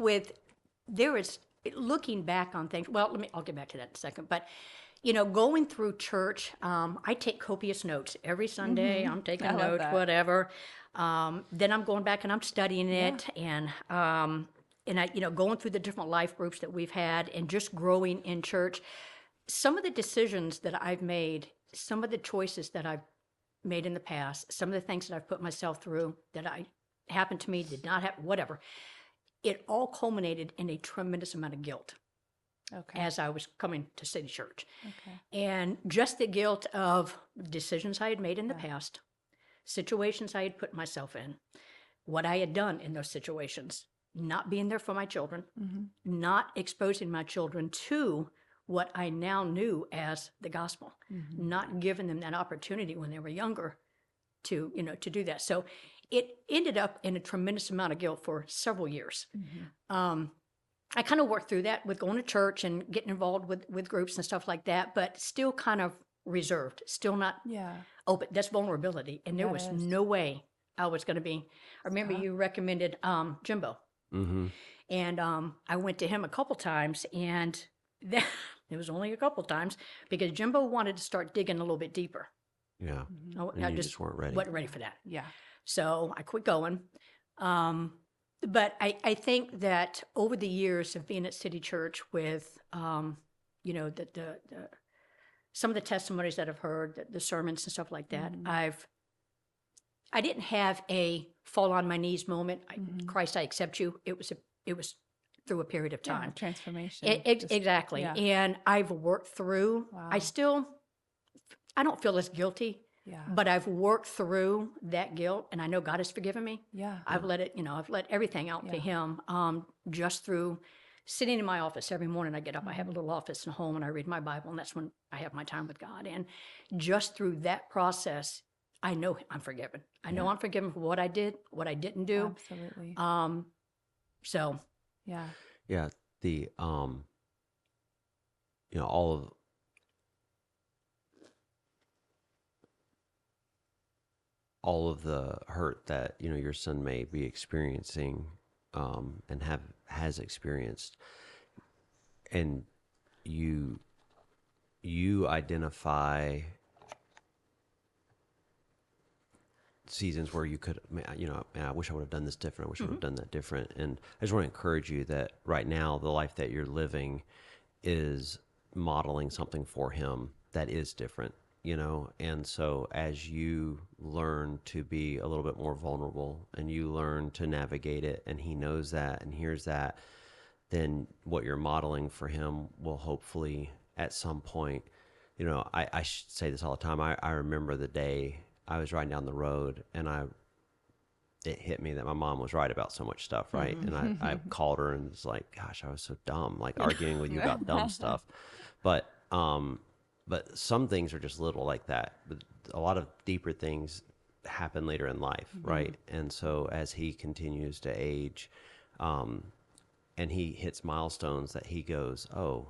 [SPEAKER 2] there is, looking back on things, well, I'll get back to that in a second. But, Going through church, I take copious notes every Sunday. I'm taking
[SPEAKER 3] I love
[SPEAKER 2] notes,
[SPEAKER 3] that.
[SPEAKER 2] whatever. Then I'm going back and I'm studying it, and I, going through the different life groups that we've had, and just growing in church. Some of the decisions that I've made, some of the choices that I've made in the past, some of the things that I've put myself through that I happened to me, did not happen, whatever. It all culminated in a tremendous amount of guilt
[SPEAKER 3] Okay.
[SPEAKER 2] as I was coming to City Church.
[SPEAKER 3] Okay.
[SPEAKER 2] And just the guilt of decisions I had made in the past, situations I had put myself in, what I had done in those situations, not being there for my children, not exposing my children to what I now knew as the gospel, not giving them that opportunity when they were younger to, to do that. So it ended up in a tremendous amount of guilt for several years. I kind of worked through that with going to church and getting involved with groups and stuff like that, but still kind of reserved, still not open. That's vulnerability. And there
[SPEAKER 3] Yeah, it
[SPEAKER 2] was
[SPEAKER 3] is.
[SPEAKER 2] no way I was going to be. I remember you recommended Jimbo. And I went to him a couple times, and then, it was only a couple times because Jimbo wanted to start digging a little bit deeper.
[SPEAKER 1] Yeah.
[SPEAKER 2] I
[SPEAKER 1] And you just weren't ready.
[SPEAKER 2] wasn't ready for that.
[SPEAKER 3] Yeah.
[SPEAKER 2] So I quit going. But I think that over the years of being at City Church with, the some of the testimonies that I've heard, the sermons and stuff like that, I didn't have a fall on my knees moment. Christ, I accept you. It was through a period of time.
[SPEAKER 3] Transformation.
[SPEAKER 2] Exactly.
[SPEAKER 3] yeah.
[SPEAKER 2] And I've worked through,
[SPEAKER 3] Wow.
[SPEAKER 2] I don't feel as guilty,
[SPEAKER 3] Yeah.
[SPEAKER 2] but I've worked through that guilt, and I know God has forgiven me.
[SPEAKER 3] Yeah.
[SPEAKER 2] I've let it, I've let everything out to him, just through sitting in my office every morning. I get up, I have a little office in home, and I read my Bible, and that's when I have my time with God. And just through that process, I know I'm forgiven. I know I'm forgiven for what I did, what I didn't do.
[SPEAKER 3] Absolutely.
[SPEAKER 2] So
[SPEAKER 3] Yeah.
[SPEAKER 1] Yeah. The, all of the hurt that, your son may be experiencing, and has experienced, and you identify seasons where you could, man, I wish I would have done this different. I wish I would have done that different. And I just want to encourage you that right now, the life that you're living is modeling something for him that is different, And so as you learn to be a little bit more vulnerable and you learn to navigate it, and he knows that and hears that, then what you're modeling for him will hopefully at some point, I should say this all the time. I remember the day I was riding down the road, and it hit me that my mom was right about so much stuff, right? And I called her and was like, gosh, I was so dumb, like arguing with you about dumb stuff. But some things are just little like that. But a lot of deeper things happen later in life, right? And so as he continues to age, and he hits milestones that he goes, oh,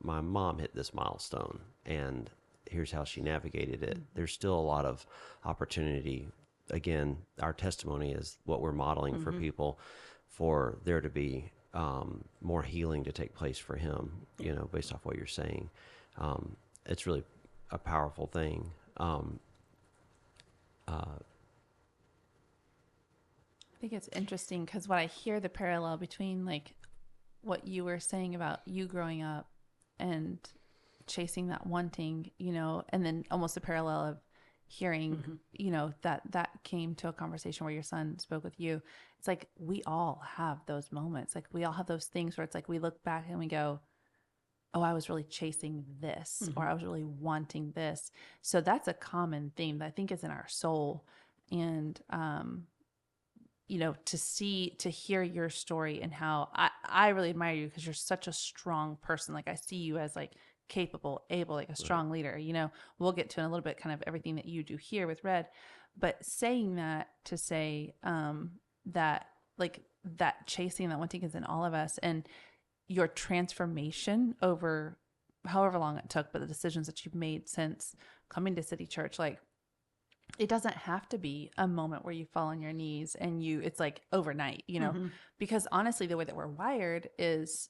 [SPEAKER 1] my mom hit this milestone, and here's how she navigated it. There's still a lot of opportunity. Again, our testimony is what we're modeling for people, for there to be more healing to take place for him, based off what you're saying. It's really a powerful thing.
[SPEAKER 3] I think it's interesting because what I hear the parallel between like what you were saying about you growing up and chasing that wanting, and then almost a parallel of hearing, that came to a conversation where your son spoke with you. It's like we all have those moments. Like we all have those things where it's like we look back and we go, oh, I was really chasing this, or I was really wanting this. So that's a common theme that I think is in our soul. And, to hear your story and how I really admire you because you're such a strong person. Like I see you as like capable, able, like a strong leader. We'll get to in a little bit kind of everything that you do here with Red, but saying that to say that like that chasing, that wanting is in all of us, and your transformation over however long it took, but the decisions that you've made since coming to City Church, like it doesn't have to be a moment where you fall on your knees and it's like overnight, because honestly, the way that we're wired is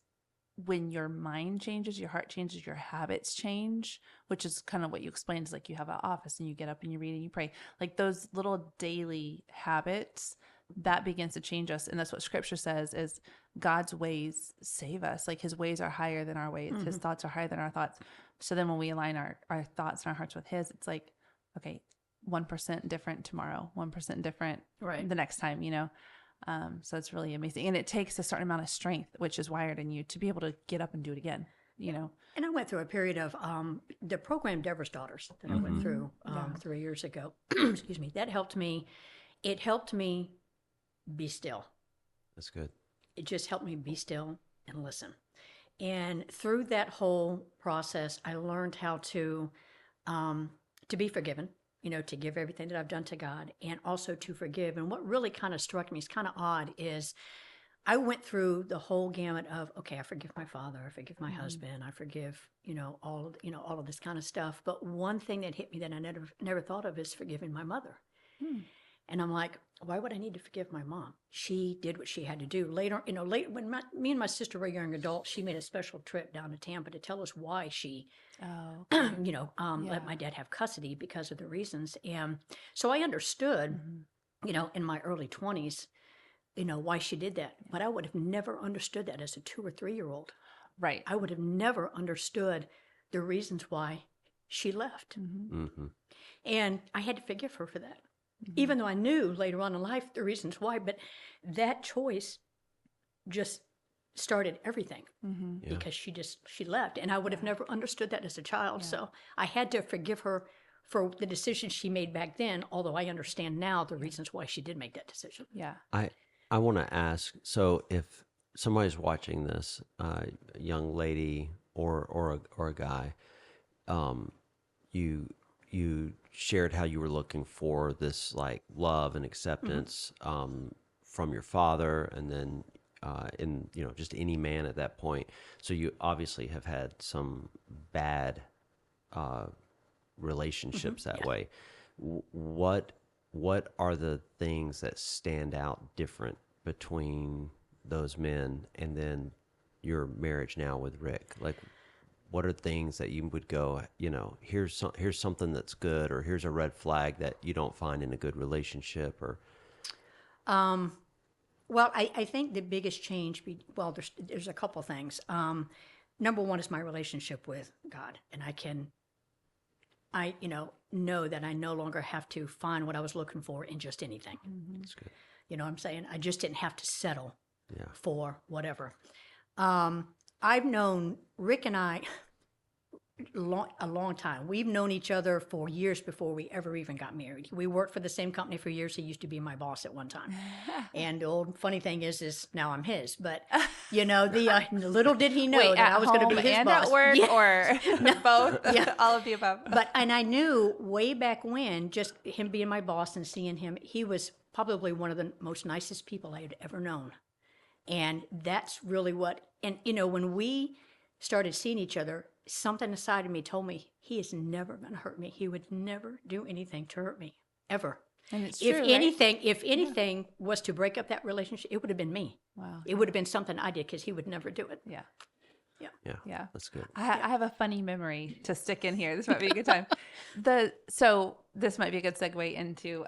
[SPEAKER 3] when your mind changes, your heart changes, your habits change, which is kind of what you explained, is like you have an office and you get up and you read and you pray. Like those little daily habits, that begins to change us. And that's what scripture says is God's ways save us. Like his ways are higher than our ways. His thoughts are higher than our thoughts. So then when we align our thoughts and our hearts with his, it's like, okay, 1% different tomorrow, 1% different the next time, you know? So it's really amazing. And it takes a certain amount of strength, which is wired in you, to be able to get up and do it again, you know?
[SPEAKER 2] And I went through a period of the program Deborah's Daughters that I went through 3 years ago. Excuse me. That helped me. It helped me be still.
[SPEAKER 1] That's good.
[SPEAKER 2] It just helped me be still and listen. And through that whole process, I learned how to be forgiven, you know, to give everything that I've done to God, and also to forgive. And what really kind of struck me, is kind of odd, is I went through the whole gamut of, okay, I forgive my father, I forgive my husband, I forgive, all of this kind of stuff. But one thing that hit me that I never thought of is forgiving my mother. And I'm like, why would I need to forgive my mom? She did what she had to do. Later, when me and my sister were young adults, she made a special trip down to Tampa to tell us why she, let my dad have custody, because of the reasons. And so I understood, in my early 20s, why she did that. But I would have never understood that as a 2 or 3 year old.
[SPEAKER 3] Right.
[SPEAKER 2] I would have never understood the reasons why she left. And I had to forgive her for that. Even though I knew later on in life the reasons why, but that choice just started everything, because she left, and I would have never understood that as a child. So I had to forgive her for the decision she made back then, although I understand now the reasons why she did make that decision.
[SPEAKER 3] Yeah.
[SPEAKER 1] I want to ask, so if somebody's watching this, a young lady or a guy, you shared how you were looking for this like love and acceptance from your father, and then in just any man at that point. So you obviously have had some bad relationships that way. What are the things that stand out different between those men and then your marriage now with Rick? Like, what are things that you would go, here's something that's good, or here's a red flag that you don't find in a good relationship, or?
[SPEAKER 2] Well, I think the biggest change, there's a couple things. Number one is my relationship with God, and I know that I no longer have to find what I was looking for in just anything.
[SPEAKER 1] That's good.
[SPEAKER 2] You know what I'm saying? I just didn't have to settle for whatever. I've known Rick and I a long time. We've known each other for years before we ever even got married. We worked for the same company for years. He used to be my boss at one time. And the old funny thing is now I'm his. But, the little did he know that I was going to be his
[SPEAKER 3] and
[SPEAKER 2] boss.
[SPEAKER 3] At work, or both, all of the above.
[SPEAKER 2] And I knew way back when, just him being my boss and seeing him, he was probably one of the most nicest people I had ever known. And that's really when we started seeing each other, something inside of me told me he is never going to hurt me. He would never do anything to hurt me, ever.
[SPEAKER 3] And it's
[SPEAKER 2] if
[SPEAKER 3] true,
[SPEAKER 2] anything was to break up that relationship, it would have been me. Wow. It would have been something I did, because he would never do it.
[SPEAKER 3] Yeah.
[SPEAKER 1] Yeah. That's good.
[SPEAKER 3] I have a funny memory to stick in here. This might be a good time. So this might be a good segue into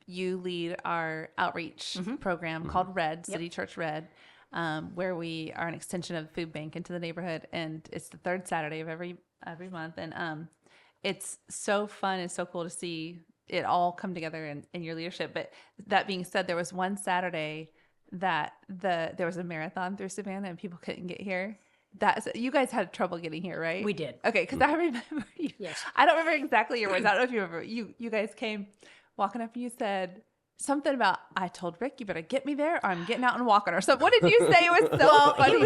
[SPEAKER 3] you lead our outreach program called Red, City Church Red, where we are an extension of the food bank into the neighborhood, and it's the third Saturday of every month, and it's so fun and so cool to see it all come together in your leadership. But that being said, there was one Saturday that there was a marathon through Savannah and people couldn't get here. You guys had trouble getting here, right?
[SPEAKER 2] We did.
[SPEAKER 3] Okay, because I remember you. Yes. I don't remember exactly your words. I don't know if you remember. You guys came walking up and you said something about, I told Rick, you better get me there or I'm getting out and walking, or something. What did you say? It was so funny.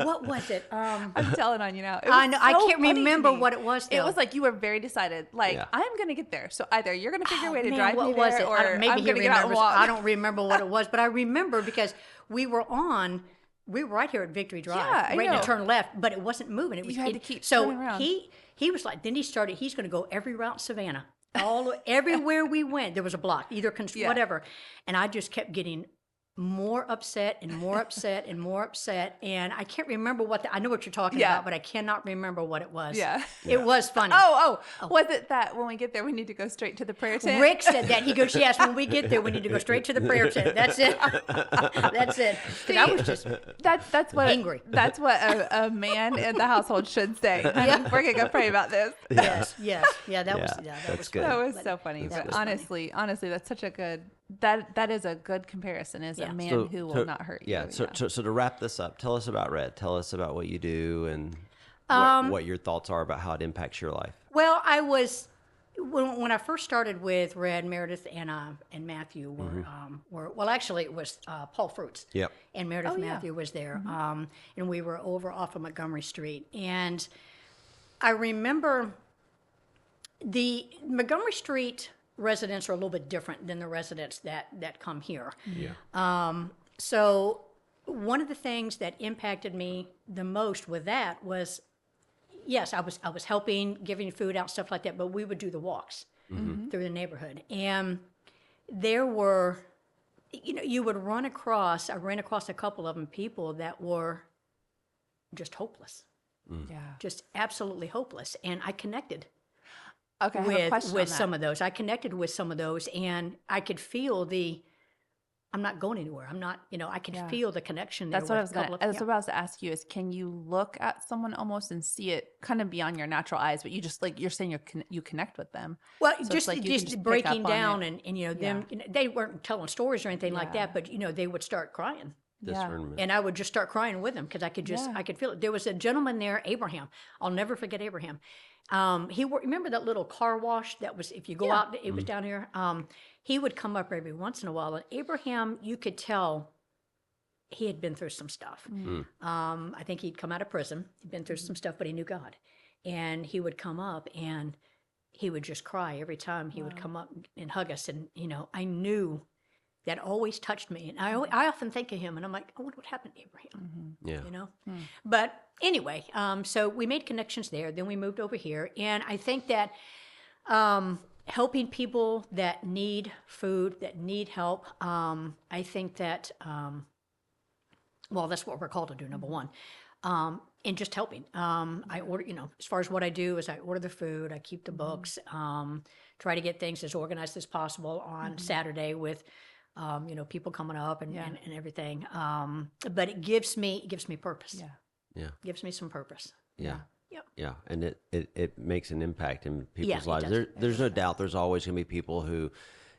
[SPEAKER 2] What was it?
[SPEAKER 3] I'm telling on you now.
[SPEAKER 2] I know. I can't remember what it was, though.
[SPEAKER 3] It was like you were very decided. Like, I'm going to get there. So either you're going to figure a way to drive me
[SPEAKER 2] was
[SPEAKER 3] there,
[SPEAKER 2] it?
[SPEAKER 3] or
[SPEAKER 2] Maybe
[SPEAKER 3] I'm going to get out and walk.
[SPEAKER 2] I don't remember what it was, but I remember because we were right here at Victory Drive, ready to turn left, but it wasn't moving.
[SPEAKER 3] You had to keep
[SPEAKER 2] So
[SPEAKER 3] turning around.
[SPEAKER 2] he was like, then he's going to go every route in Savannah. Everywhere we went, there was a block, either whatever. And I just kept getting more upset and more upset and more upset. And I can't remember I know what you're talking
[SPEAKER 3] Yeah.
[SPEAKER 2] about, but I cannot remember what it was.
[SPEAKER 3] Yeah.
[SPEAKER 2] It was funny.
[SPEAKER 3] Oh, was it that when we get there, we need to go straight to the prayer tent?
[SPEAKER 2] Rick said that. He goes, yes, when we get there, we need to go straight to the prayer tent. That's it. That's it. Because I was just
[SPEAKER 3] That's what
[SPEAKER 2] angry.
[SPEAKER 3] That's what a man in the household should say. Honey, we're gonna go pray about this.
[SPEAKER 2] yes. Yeah, that was
[SPEAKER 1] that's good.
[SPEAKER 3] That was so funny.
[SPEAKER 2] That
[SPEAKER 3] But
[SPEAKER 2] was funny.
[SPEAKER 3] honestly, that's such a good that is a good comparison. Is a man who will not hurt you.
[SPEAKER 1] Yeah. So to wrap this up, tell us about Red. Tell us about what you do and what your thoughts are about how it impacts your life.
[SPEAKER 2] Well, I was when I first started with Red, Meredith and Matthew were well, actually it was Paul Fruits.
[SPEAKER 1] Yep.
[SPEAKER 2] And Meredith Matthew was there, and we were over off of Montgomery Street, and I remember the Montgomery Street residents are a little bit different than the residents that come here.
[SPEAKER 1] Yeah.
[SPEAKER 2] So one of the things that impacted me the most with that was, yes, I was helping, giving food out, stuff like that, but we would do the walks through the neighborhood. And there were, you would I ran across a couple of them, people that were just hopeless,
[SPEAKER 3] Yeah.
[SPEAKER 2] just absolutely hopeless. And I connected
[SPEAKER 3] Okay. I have a question on
[SPEAKER 2] with
[SPEAKER 3] that.
[SPEAKER 2] some of those. I connected with some of those, and I could feel I'm not going anywhere. I'm not, I could feel the connection there.
[SPEAKER 3] That's what I was
[SPEAKER 2] with a couple
[SPEAKER 3] gonna.
[SPEAKER 2] of-
[SPEAKER 3] That's what I was to ask you. Is can you look at someone almost and see it kind of beyond your natural eyes, but you just you're saying you connect with them.
[SPEAKER 2] Well,
[SPEAKER 3] So it's
[SPEAKER 2] just
[SPEAKER 3] like you can
[SPEAKER 2] just
[SPEAKER 3] just pick
[SPEAKER 2] breaking
[SPEAKER 3] up on
[SPEAKER 2] down
[SPEAKER 3] it.
[SPEAKER 2] and them, they weren't telling stories or anything like that, but they would start crying.
[SPEAKER 1] Discernment.
[SPEAKER 2] And I would just start crying with them because I could feel it. There was a gentleman there, Abraham. I'll never forget Abraham. Remember that little car wash that was, if you go out, it was down here. He would come up every once in a while, and Abraham, you could tell he had been through some stuff. I think he'd come out of prison. He'd been through some stuff, but he knew God. And he would come up and he would just cry every time he would come up and hug us. And, I knew that always touched me. And I often think of him and I'm like, I wonder what happened to Abraham,
[SPEAKER 1] Yeah.
[SPEAKER 2] But anyway, so we made connections there. Then we moved over here. And I think that helping people that need food, that need help, I think that, well, that's what we're called to do, number one. And just helping. I order, as far as what I do is I order the food, I keep the books, try to get things as organized as possible on Saturday with, people coming up and everything. But it gives me purpose.
[SPEAKER 3] Yeah.
[SPEAKER 1] Yeah.
[SPEAKER 2] Gives me some purpose.
[SPEAKER 1] Yeah.
[SPEAKER 2] Yep.
[SPEAKER 1] Yeah. And it makes an impact in people's
[SPEAKER 2] it
[SPEAKER 1] lives.
[SPEAKER 2] does.
[SPEAKER 1] There's no doubt there's always going to be people who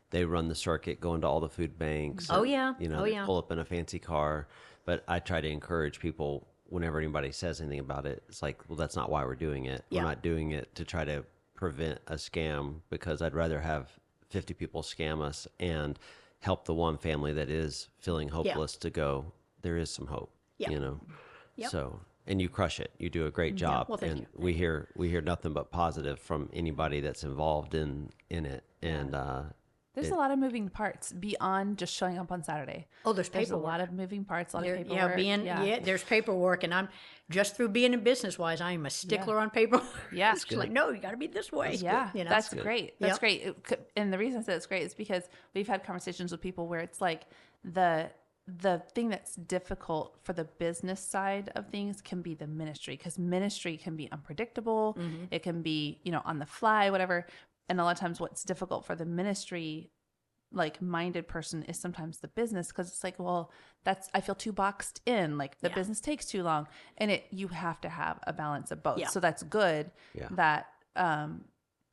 [SPEAKER 1] they run the circuit, going to all the food banks.
[SPEAKER 2] Oh,
[SPEAKER 1] and,
[SPEAKER 2] yeah.
[SPEAKER 1] They pull up in a fancy car. But I try to encourage people whenever anybody says anything about it. It's like, well, that's not why we're doing it.
[SPEAKER 2] Yeah.
[SPEAKER 1] We're not doing it to try to prevent a scam, because I'd rather have 50 people scam us and help the one family that is feeling hopeless to go, there is some hope,
[SPEAKER 2] Yeah. Yep.
[SPEAKER 1] So, and you crush it. You do a great job.
[SPEAKER 2] Well, thank
[SPEAKER 1] and
[SPEAKER 2] you.
[SPEAKER 1] we hear nothing but positive from anybody that's involved in it. And
[SPEAKER 3] There's a lot of moving parts beyond just showing up on Saturday.
[SPEAKER 2] Oh, there's
[SPEAKER 3] There's a
[SPEAKER 2] paperwork.
[SPEAKER 3] lot of moving parts, a lot of
[SPEAKER 2] There-
[SPEAKER 3] paperwork.
[SPEAKER 2] there's paperwork, and I'm just through being in business wise, I am a stickler on paperwork.
[SPEAKER 3] Yeah.
[SPEAKER 2] It's like, no, you got to be this way.
[SPEAKER 3] Yeah, that's
[SPEAKER 1] good.
[SPEAKER 3] great. That's
[SPEAKER 2] Yep.
[SPEAKER 3] great. And the reason I said it's great is because we've had conversations with people where it's like the thing that's difficult for the business side of things can be the ministry, because ministry can be unpredictable. It can be, on the fly, whatever. And a lot of times what's difficult for the ministry minded person is sometimes the business, because it's like, well, I feel too boxed in, the business takes too long, and you have to have a balance of both.
[SPEAKER 2] Yeah.
[SPEAKER 3] So that's good
[SPEAKER 1] Yeah.
[SPEAKER 3] that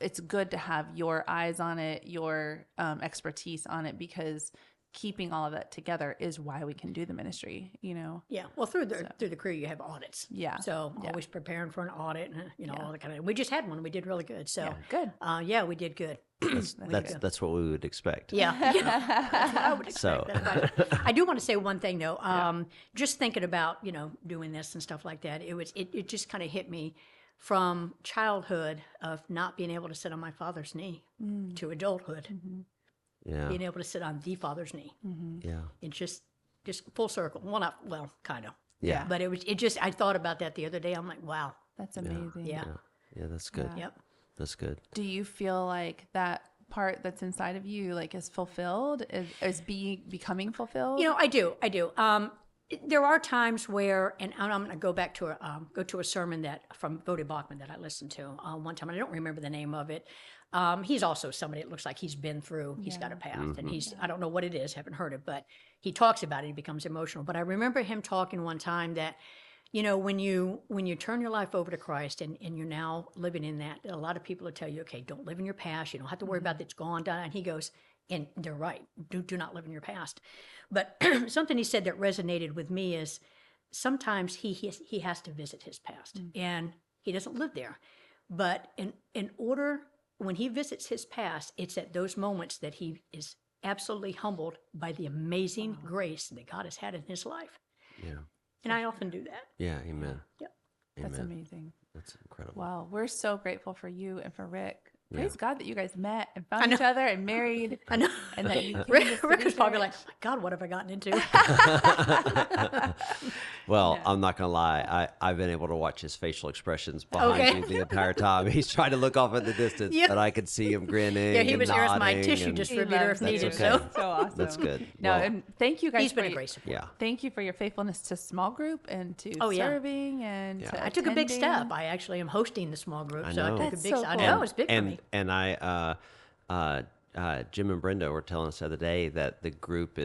[SPEAKER 3] it's good to have your eyes on it, your expertise on it, because keeping all of that together is why we can do the ministry,
[SPEAKER 2] Yeah. Well, through the career, you have audits.
[SPEAKER 3] Yeah.
[SPEAKER 2] So
[SPEAKER 3] Yeah.
[SPEAKER 2] always preparing for an audit, and all that kind of. We just had one. We did really good. So
[SPEAKER 3] Good.
[SPEAKER 2] we did good.
[SPEAKER 1] that's what we would expect.
[SPEAKER 2] Yeah. That's what I would expect.
[SPEAKER 1] So-
[SPEAKER 2] That's right. I do want to say one thing though. Just thinking about doing this and stuff like that. It just kind of hit me from childhood of not being able to sit on my father's knee to adulthood,
[SPEAKER 1] Yeah.
[SPEAKER 2] being able to sit on the father's knee.
[SPEAKER 1] Yeah.
[SPEAKER 2] It's just full circle. Well, kind of.
[SPEAKER 1] Yeah.
[SPEAKER 2] But I thought about that the other day. I'm like, wow.
[SPEAKER 3] That's amazing.
[SPEAKER 2] Yeah.
[SPEAKER 1] Yeah. That's good.
[SPEAKER 2] Yep.
[SPEAKER 1] That's good.
[SPEAKER 3] Do you feel like that part that's inside of you like is fulfilled, is becoming fulfilled?
[SPEAKER 2] I do. There are times where, and I'm going to go back to a sermon from Voddie Baucham that I listened to one time, and I don't remember the name of it. He's also somebody that looks like he's been through. He's got a past, and I don't know what it is, haven't heard it, but he talks about it. He becomes emotional. But I remember him talking one time that, when you turn your life over to Christ and you're now living in that, a lot of people will tell you, okay, don't live in your past. You don't have to worry about it's gone, done. And he goes, and they're right. Do not live in your past. But something he said that resonated with me is sometimes he has to visit his past, and he doesn't live there. But in order, when he visits his past, it's at those moments that he is absolutely humbled by the amazing grace that God has had in his life.
[SPEAKER 1] Yeah.
[SPEAKER 2] And I often do that.
[SPEAKER 1] Yeah. Amen.
[SPEAKER 2] Yep.
[SPEAKER 1] Amen.
[SPEAKER 3] That's amazing.
[SPEAKER 1] That's incredible.
[SPEAKER 3] Wow. We're so grateful for you and for Rick.
[SPEAKER 1] Yeah.
[SPEAKER 3] Praise God that you guys met and found each other and married.
[SPEAKER 2] I know.
[SPEAKER 3] And that you
[SPEAKER 2] Rick was probably like, oh my God, what have I gotten into?
[SPEAKER 1] Well, I'm not going to lie. I've been able to watch his facial expressions behind you the entire time. He's trying to look off in the distance, but I could see him grinning.
[SPEAKER 2] Yeah, he was there as my
[SPEAKER 1] nodding
[SPEAKER 2] tissue
[SPEAKER 1] and-
[SPEAKER 2] distributor if needed.
[SPEAKER 1] okay.
[SPEAKER 2] So
[SPEAKER 3] So awesome.
[SPEAKER 1] That's good.
[SPEAKER 3] No,
[SPEAKER 1] Well,
[SPEAKER 3] and thank you guys.
[SPEAKER 2] he's been
[SPEAKER 3] for
[SPEAKER 2] a great support.
[SPEAKER 1] yeah.
[SPEAKER 3] Thank you for your faithfulness to small group and to
[SPEAKER 2] Oh, yeah.
[SPEAKER 3] serving and
[SPEAKER 1] Yeah.
[SPEAKER 3] to
[SPEAKER 2] I took a big
[SPEAKER 3] attending.
[SPEAKER 2] step. I actually am hosting the small group,
[SPEAKER 1] I
[SPEAKER 2] so I
[SPEAKER 1] know.
[SPEAKER 2] took
[SPEAKER 3] That's
[SPEAKER 2] a big.
[SPEAKER 3] so
[SPEAKER 2] I
[SPEAKER 3] cool.
[SPEAKER 2] know it's big for me.
[SPEAKER 1] And Jim and Brenda were telling us the other day that the group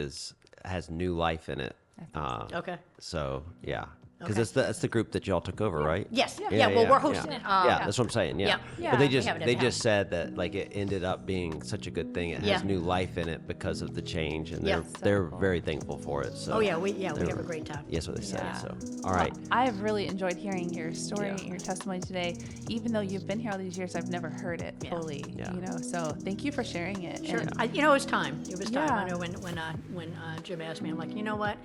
[SPEAKER 1] has new life in it.
[SPEAKER 2] Okay.
[SPEAKER 1] So yeah, because
[SPEAKER 2] Okay.
[SPEAKER 1] that's the group that y'all took over, right?
[SPEAKER 2] Yes. Yeah. Well, we're hosting it.
[SPEAKER 1] Yeah, that's what I'm saying. Yeah,
[SPEAKER 3] Yeah.
[SPEAKER 1] but they
[SPEAKER 3] We
[SPEAKER 1] just
[SPEAKER 2] have it at
[SPEAKER 1] they
[SPEAKER 2] the
[SPEAKER 1] just
[SPEAKER 2] house.
[SPEAKER 1] said that like it ended up being such a good thing. It has
[SPEAKER 2] Yeah.
[SPEAKER 1] new life in it because of the change, and
[SPEAKER 2] Yeah.
[SPEAKER 1] they're
[SPEAKER 3] So cool.
[SPEAKER 1] very thankful for it. So
[SPEAKER 2] Oh yeah, we have
[SPEAKER 1] they're-
[SPEAKER 2] a great time.
[SPEAKER 1] Yes, what they said.
[SPEAKER 3] Yeah.
[SPEAKER 1] So all right,
[SPEAKER 3] I have really enjoyed hearing your story
[SPEAKER 1] Yeah.
[SPEAKER 3] and your testimony today. Even though you've been here all these years, I've never heard it fully.
[SPEAKER 1] Yeah.
[SPEAKER 3] So thank you for sharing it.
[SPEAKER 2] Sure.
[SPEAKER 3] And
[SPEAKER 2] It was time. It was time.
[SPEAKER 3] Yeah.
[SPEAKER 2] I know when Jim asked me, I'm like, you know what?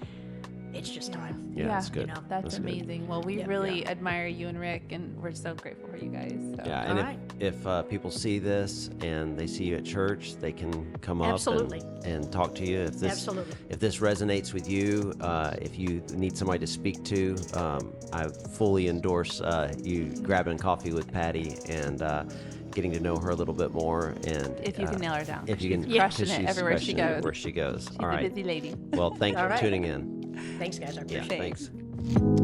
[SPEAKER 2] It's just time.
[SPEAKER 1] yeah, that's good.
[SPEAKER 3] That's
[SPEAKER 1] That's good.
[SPEAKER 3] amazing. Well, we
[SPEAKER 2] Yeah.
[SPEAKER 3] really admire you and Rick, and we're so grateful for you guys. So.
[SPEAKER 1] Yeah, and
[SPEAKER 2] All right.
[SPEAKER 1] if people see this and they see you at church, they can come up
[SPEAKER 2] Absolutely.
[SPEAKER 1] and talk to you. If this
[SPEAKER 2] Absolutely.
[SPEAKER 1] if this resonates with you, if you need somebody to speak to, I fully endorse you grabbing coffee with Patty and getting to know her a little bit more. And
[SPEAKER 3] If you can nail her down.
[SPEAKER 1] if you can,
[SPEAKER 3] She's crushing
[SPEAKER 1] 'cause
[SPEAKER 3] it
[SPEAKER 1] she's
[SPEAKER 3] everywhere she
[SPEAKER 1] crushing it
[SPEAKER 3] goes.
[SPEAKER 1] where she goes.
[SPEAKER 3] She's
[SPEAKER 1] All
[SPEAKER 3] a
[SPEAKER 1] right.
[SPEAKER 3] busy lady.
[SPEAKER 1] Well, thanks
[SPEAKER 2] All
[SPEAKER 1] for
[SPEAKER 2] right.
[SPEAKER 1] tuning in.
[SPEAKER 2] Thanks, guys. I
[SPEAKER 1] Yeah,
[SPEAKER 2] appreciate it.
[SPEAKER 1] thanks.